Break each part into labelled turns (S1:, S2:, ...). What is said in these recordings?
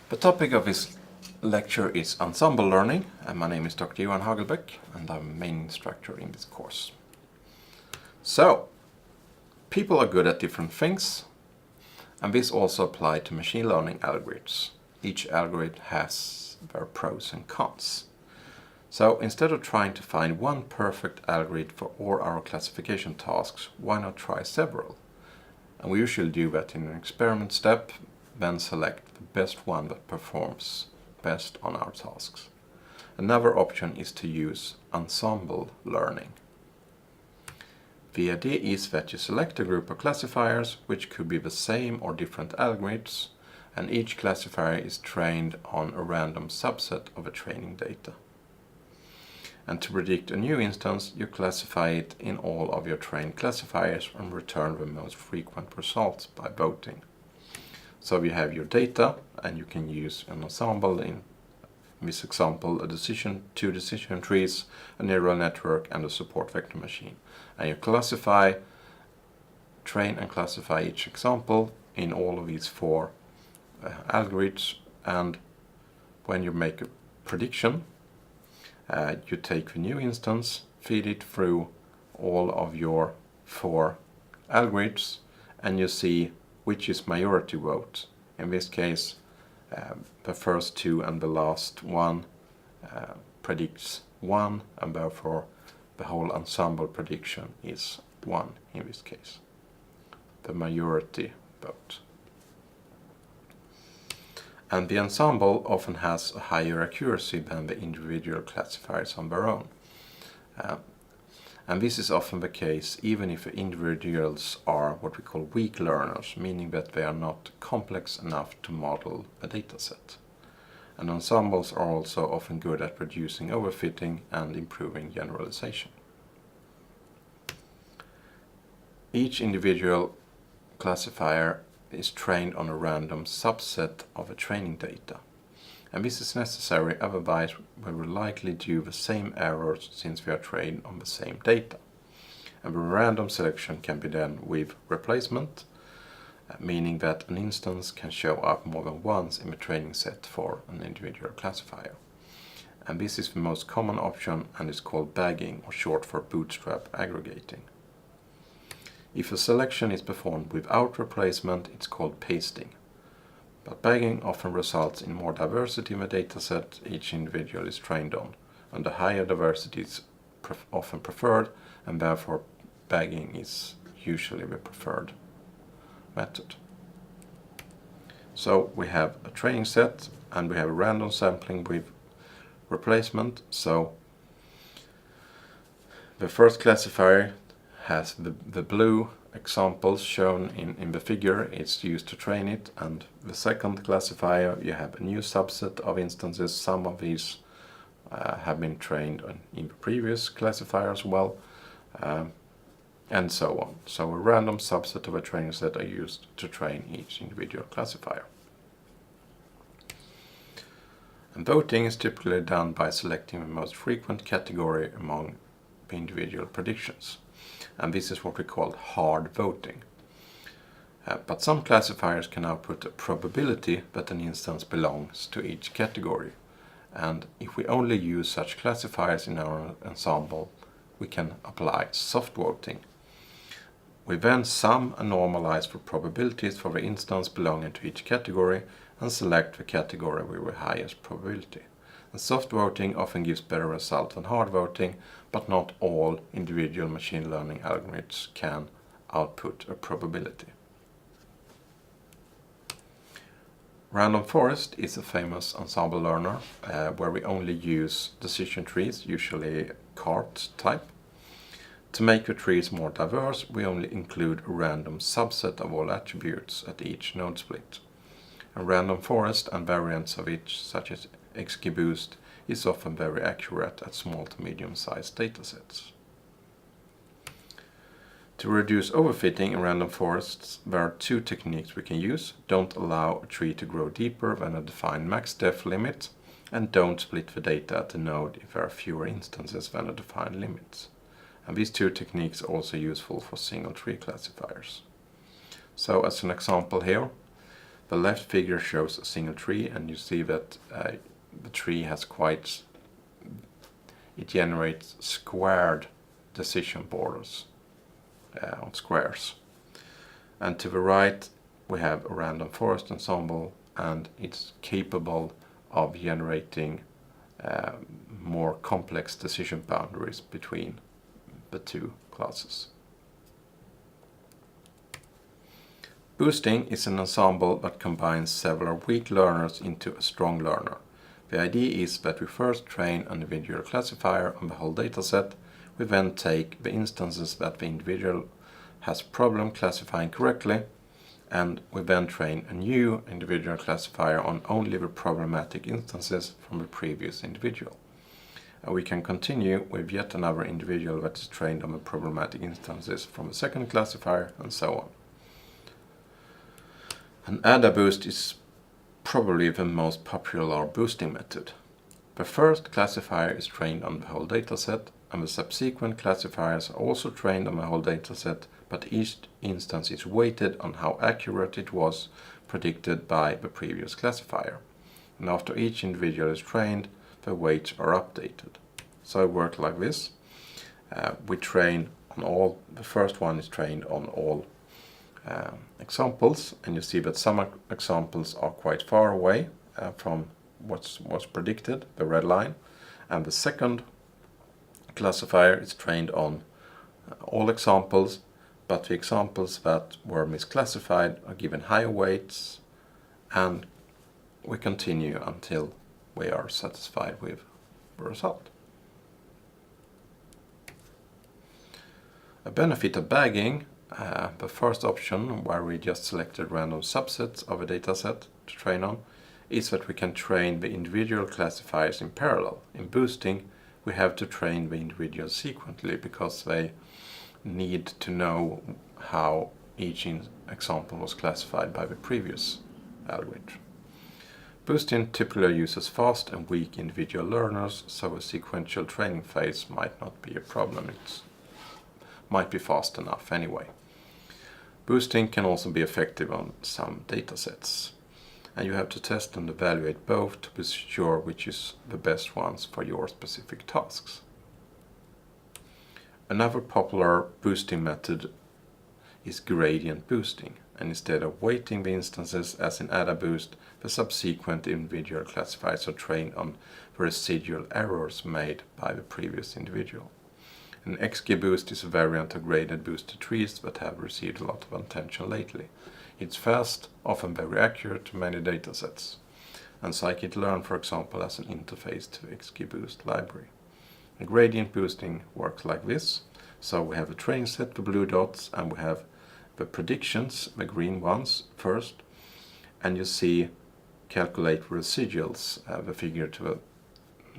S1: The topic of this lecture is Ensemble Learning, and my name is Dr. Johan Hagelbeck, and I'm main instructor in this course. So, people are good at different things, and this also applies to machine learning algorithms. Each algorithm has their pros and cons. So, instead of trying to find one perfect algorithm for all our classification tasks, why not try several? And we usually do that in an experiment step, then select the best one that performs best on our tasks. Another option is to use ensemble learning. The idea is that you select a group of classifiers which could be the same or different algorithms, and each classifier is trained on a random subset of the training data. And to predict a new instance, you classify it in all of your trained classifiers and return the most frequent results by voting. So you have your data, and you can use an ensemble, in this example two decision trees, a neural network and a support vector machine. And you train and classify each example in all of these four algorithms, and when you make a prediction, you take the new instance, feed it through all of your four algorithms, and you see which is majority vote. In this case, the first two and the last one predicts 1, and therefore the whole ensemble prediction is 1 in this case, the majority vote. And the ensemble often has a higher accuracy than the individual classifiers on their own. And this is often the case even if the individuals are what we call weak learners, meaning that they are not complex enough to model a dataset. And ensembles are also often good at reducing overfitting and improving generalization. Each individual classifier is trained on a random subset of the training data. And this is necessary, otherwise we will likely do the same errors since we are trained on the same data. And the random selection can be done with replacement, meaning that an instance can show up more than once in the training set for an individual classifier. And this is the most common option and is called bagging, or short for bootstrap aggregating. If a selection is performed without replacement, it's called pasting. But bagging often results in more diversity in the dataset each individual is trained on, and the higher diversity is often preferred, and therefore bagging is usually the preferred method. So we have a training set, and we have a random sampling with replacement. So the first classifier has the blue examples shown in the figure. It's used to train it, and the second classifier, you have a new subset of instances. Some of these have been trained in the previous classifier as well, and so on. So a random subset of a training set are used to train each individual classifier. And voting is typically done by selecting the most frequent category among the individual predictions. And this is what we call hard voting. But some classifiers can output a probability that an instance belongs to each category. And if we only use such classifiers in our ensemble, we can apply soft voting. We then sum and normalize the probabilities for the instance belonging to each category and select the category with the highest probability. And soft voting often gives better results than hard voting, but not all individual machine learning algorithms can output a probability. Random forest is a famous ensemble learner where we only use decision trees, usually cart type. To make the trees more diverse, we only include a random subset of all attributes at each node split. A random forest and variants of it, such as XGBoost, is often very accurate at small to medium-sized datasets. To reduce overfitting in random forests, there are two techniques we can use. Don't allow a tree to grow deeper than a defined max depth limit, and don't split the data at the node if there are fewer instances than a defined limit. And these two techniques are also useful for single tree classifiers. So as an example here, The left figure shows a single tree, and you see that the tree has it generates squared decision borders on squares. And to the right we have a random forest ensemble, and it's capable of generating more complex decision boundaries between the two classes. Boosting is an ensemble that combines several weak learners into a strong learner. The idea is that we first train an individual classifier on the whole dataset. We then take the instances that the individual has problem classifying correctly, and we then train a new individual classifier on only the problematic instances from the previous individual. And we can continue with yet another individual that is trained on the problematic instances from the second classifier, and so on. An AdaBoost is probably the most popular boosting method. The first classifier is trained on the whole dataset, and the subsequent classifiers are also trained on the whole dataset, but each instance is weighted on how accurate it was predicted by the previous classifier. And after each individual is trained, the weights are updated. So it works like this. We train on all, the first one is trained on all examples, and you see that some examples are quite far away from what's predicted, the red line, and the second classifier is trained on all examples, but the examples that were misclassified are given higher weights, and we continue until we are satisfied with the result. A benefit of bagging, the first option, where we just selected random subsets of a dataset to train on, is that we can train the individual classifiers in parallel. In boosting, we have to train the individuals sequentially because they need to know how each example was classified by the previous algorithm. Boosting typically uses fast and weak individual learners, so a sequential training phase might not be a problem. It might be fast enough anyway. Boosting can also be effective on some datasets, and you have to test and evaluate both to be sure which is the best ones for your specific tasks. Another popular boosting method is gradient boosting, and instead of weighting the instances as in AdaBoost, the subsequent individual classifiers are trained on the residual errors made by the previous individual. An XGBoost is a variant of graded boosted trees that have received a lot of attention lately. It's fast, often very accurate to many datasets, and scikit-learn, for example, has an interface to the XGBoost library. And gradient boosting works like this. So we have a training set, the blue dots, and we have the predictions, the green ones, first, and you see calculate residuals, the figure to the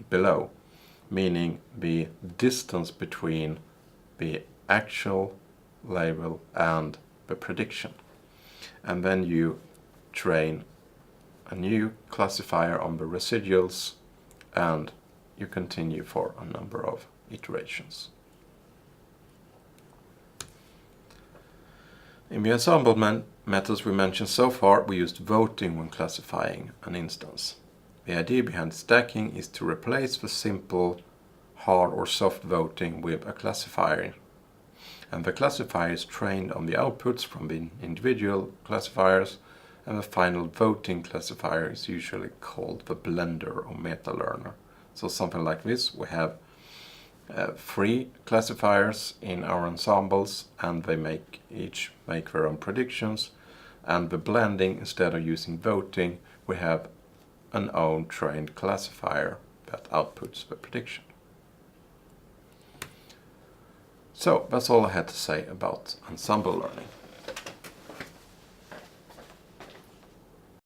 S1: below, meaning the distance between the actual label and the prediction. And then you train a new classifier on the residuals, and you continue for a number of iterations. In the ensemble methods we mentioned so far, we used voting when classifying an instance. The idea behind stacking is to replace the simple hard or soft voting with a classifier, and the classifier is trained on the outputs from the individual classifiers, and the final voting classifier is usually called the blender or meta learner. So something like this, we have 3 classifiers in our ensembles, and they each make their own predictions, and the blending, instead of using voting, we have an own trained classifier that outputs the prediction. So that's all I had to say about ensemble learning.